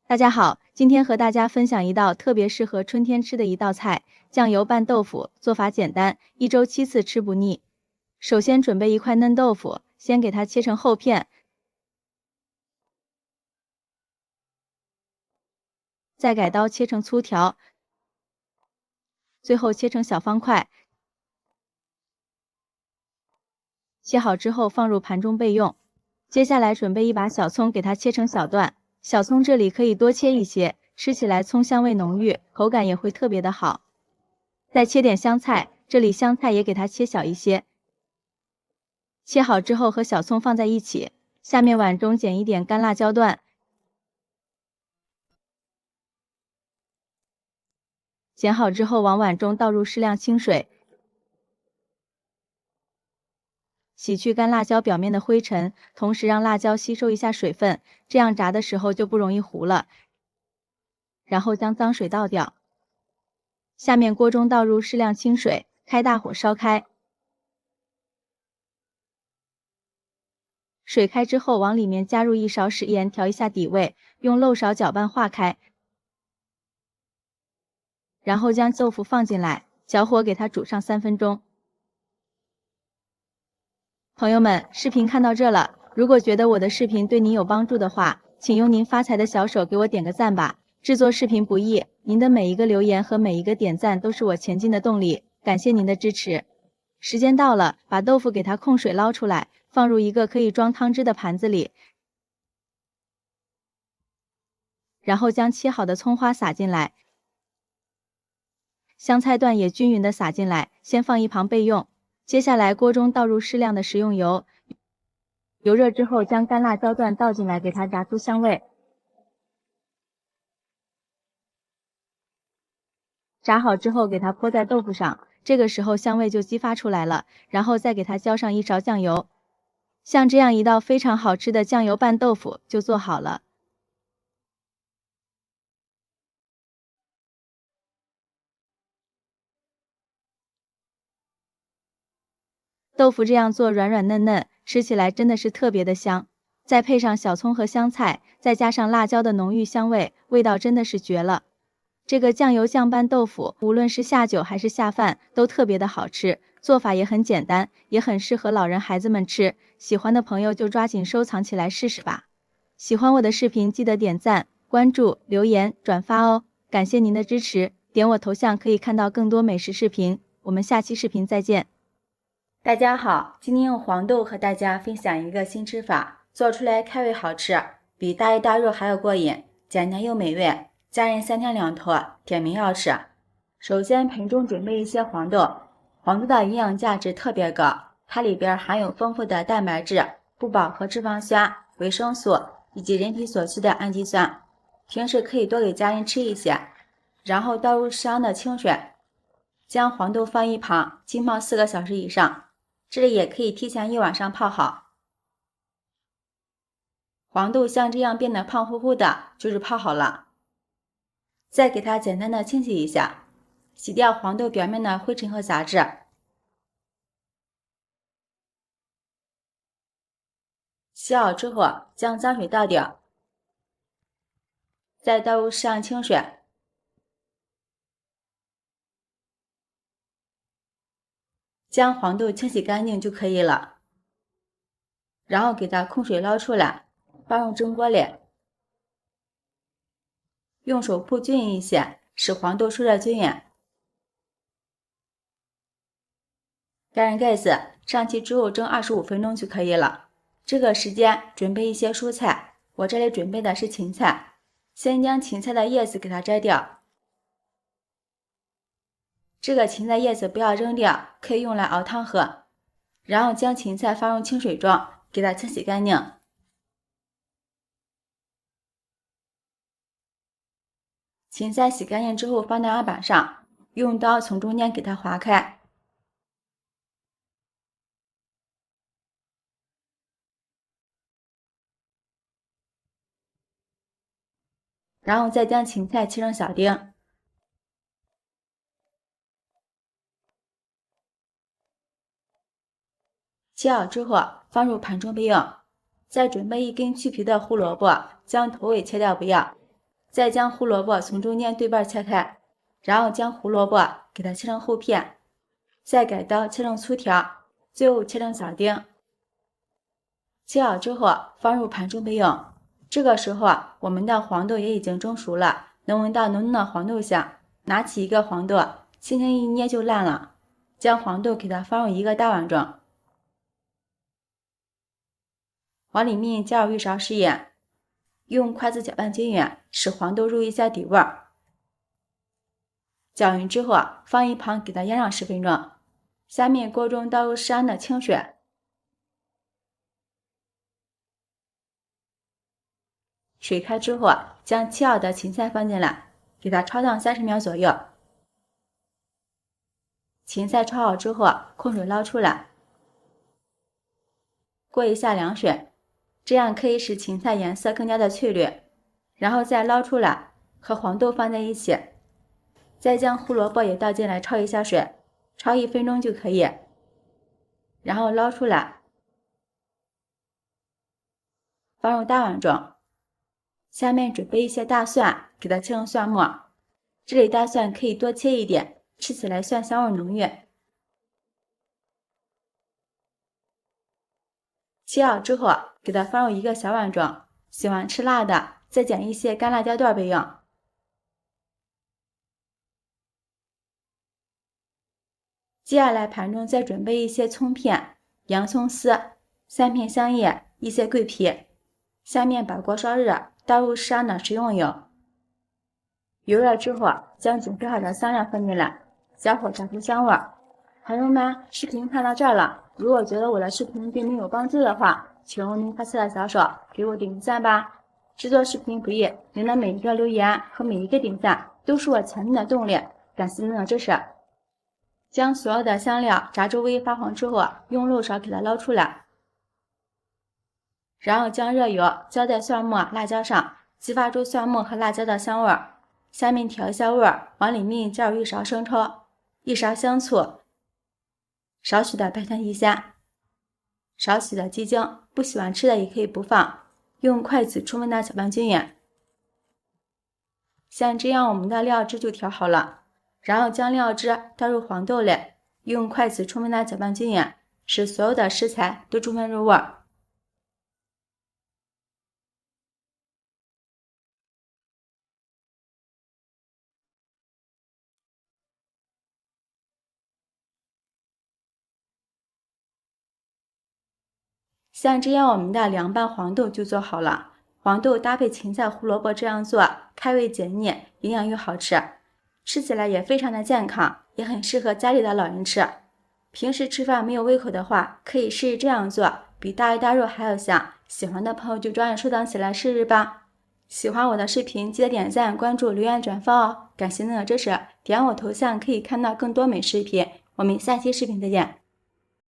大家好，今天和大家分享一道特别适合春天吃的一道菜——酱油拌豆腐。做法简单，1周7次吃不腻。首先准备一块嫩豆腐，先给它切成厚片，再改刀切成粗条，最后切成小方块。切好之后放入盘中备用。接下来准备一把小葱，给它切成小段。小葱这里可以多切一些，吃起来葱香味浓郁，口感也会特别的好。再切点香菜，这里香菜也给它切小一些。切好之后和小葱放在一起。下面碗中捡一点干辣椒段，剪好之后往碗中倒入适量清水，洗去干辣椒表面的灰尘，同时让辣椒吸收一下水分，这样炸的时候就不容易糊了。然后将脏水倒掉。下面锅中倒入适量清水，开大火烧开。水开之后，往里面加入1勺食盐，调一下底味，用漏勺搅拌化开。然后将豆腐放进来，小火给它煮上3分钟。朋友们，视频看到这了，如果觉得我的视频对您有帮助的话，请用您发财的小手给我点个赞吧。制作视频不易，您的每一个留言和每一个点赞都是我前进的动力，感谢您的支持。时间到了，把豆腐给它控水捞出来，放入一个可以装汤汁的盘子里，然后将切好的葱花撒进来，香菜段也均匀的撒进来，先放一旁备用。接下来锅中倒入适量的食用油，油热之后将干辣椒段倒进来，给它炸出香味。炸好之后给它泼在豆腐上，这个时候香味就激发出来了，然后再给它浇上1勺酱油。像这样一道非常好吃的酱油拌豆腐就做好了。豆腐这样做软软嫩嫩，吃起来真的是特别的香。再配上小葱和香菜，再加上辣椒的浓郁香味，味道真的是绝了。这个酱油酱拌豆腐，无论是下酒还是下饭，都特别的好吃。做法也很简单，也很适合老人孩子们吃。喜欢的朋友就抓紧收藏起来试试吧。喜欢我的视频，记得点赞、关注、留言、转发哦。感谢您的支持，点我头像可以看到更多美食视频。我们下期视频再见。大家好，今天用黄豆和大家分享一个新吃法，做出来开胃好吃，比大鱼大肉还要过瘾，简单又美味。家人3天2头，点名要吃。首先盆中准备一些黄豆，黄豆的营养价值特别高，它里边含有丰富的蛋白质、不饱和脂肪酸、维生素以及人体所需的氨基酸，平时可以多给家人吃一些。然后倒入适量的清水，将黄豆放一旁，浸泡4个小时以上。这里也可以提前1晚上泡好。黄豆像这样变得胖乎乎的，就是泡好了。再给它简单的清洗一下，洗掉黄豆表面的灰尘和杂质。洗好之后，将脏水倒掉，再倒入适量清水，将黄豆清洗干净就可以了。然后给它控水捞出来，放入蒸锅里，用手铺均匀一些，使黄豆受热均匀。盖上盖子，上气之后蒸25分钟就可以了。这个时间准备一些蔬菜，我这里准备的是芹菜，先将芹菜的叶子给它摘掉。这个芹菜叶子不要扔掉，可以用来熬汤喝。然后将芹菜放入清水中，给它清洗干净。芹菜洗干净之后放到案板上，用刀从中间给它划开。然后再将芹菜切成小丁。切好之后放入盘中备用。再准备1根去皮的胡萝卜，将头尾切掉不要。再将胡萝卜从中间对半切开，然后将胡萝卜给它切成厚片，再改刀切成粗条，最后切成小丁。切好之后放入盘中备用。这个时候我们的黄豆也已经蒸熟了，能闻到浓浓的黄豆香。拿起一个黄豆，轻轻一捏就烂了。将黄豆给它放入一个大碗中，往里面加入1勺食盐，用筷子搅拌均匀，使黄豆入一下底味儿。搅匀之后放一旁给它腌上10分钟。下面锅中倒入适量的清水，水开之后将切好的芹菜放进来，给它焯烫30秒左右。芹菜焯好之后控水捞出来，过一下凉水，这样可以使芹菜颜色更加的翠绿。然后再捞出来，和黄豆放在一起，再将胡萝卜也倒进来焯一下水，焯1分钟就可以。然后捞出来，放入大碗中。下面准备一些大蒜，给它切成蒜末。这里大蒜可以多切一点，吃起来蒜香味浓郁。切好之后，给它放入一个小碗中。喜欢吃辣的，再剪一些干辣椒段备用。接下来盘中再准备一些葱片、洋葱丝、3片香叶、一些桂皮。下面把锅烧热，倒入适量的食用油。油热之后，将准备好的香料放进来，小火炸出香味。朋友们，视频看到这儿了，如果觉得我的视频对您有帮助的话，请用您发财的小手给我点个赞吧。制作视频不易，您的每一个留言和每一个点赞都是我前进的动力，感谢您的支持。将所有的香料炸至微发黄之后，用漏勺给它捞出来，然后将热油浇在蒜末、辣椒上，激发出蒜末和辣椒的香味儿。下面调一下味儿，往里面加入1勺生抽、1勺香醋，少许的白糖提鲜，少许的鸡精，不喜欢吃的也可以不放。用筷子充分的搅拌均匀。像这样我们的料汁就调好了，然后将料汁倒入黄豆里，用筷子充分的搅拌均匀，使所有的食材都充分入味儿。像这样我们的凉拌黄豆就做好了。黄豆搭配芹菜、胡萝卜这样做，开胃解腻，营养又好吃，吃起来也非常的健康，也很适合家里的老人吃。平时吃饭没有胃口的话，可以试试这样做，比大鱼大肉还要香。喜欢的朋友就抓紧收藏起来试试吧。喜欢我的视频记得点赞、关注、留言、转发哦！感谢您的支持，点我头像可以看到更多美食视频。我们下期视频再见。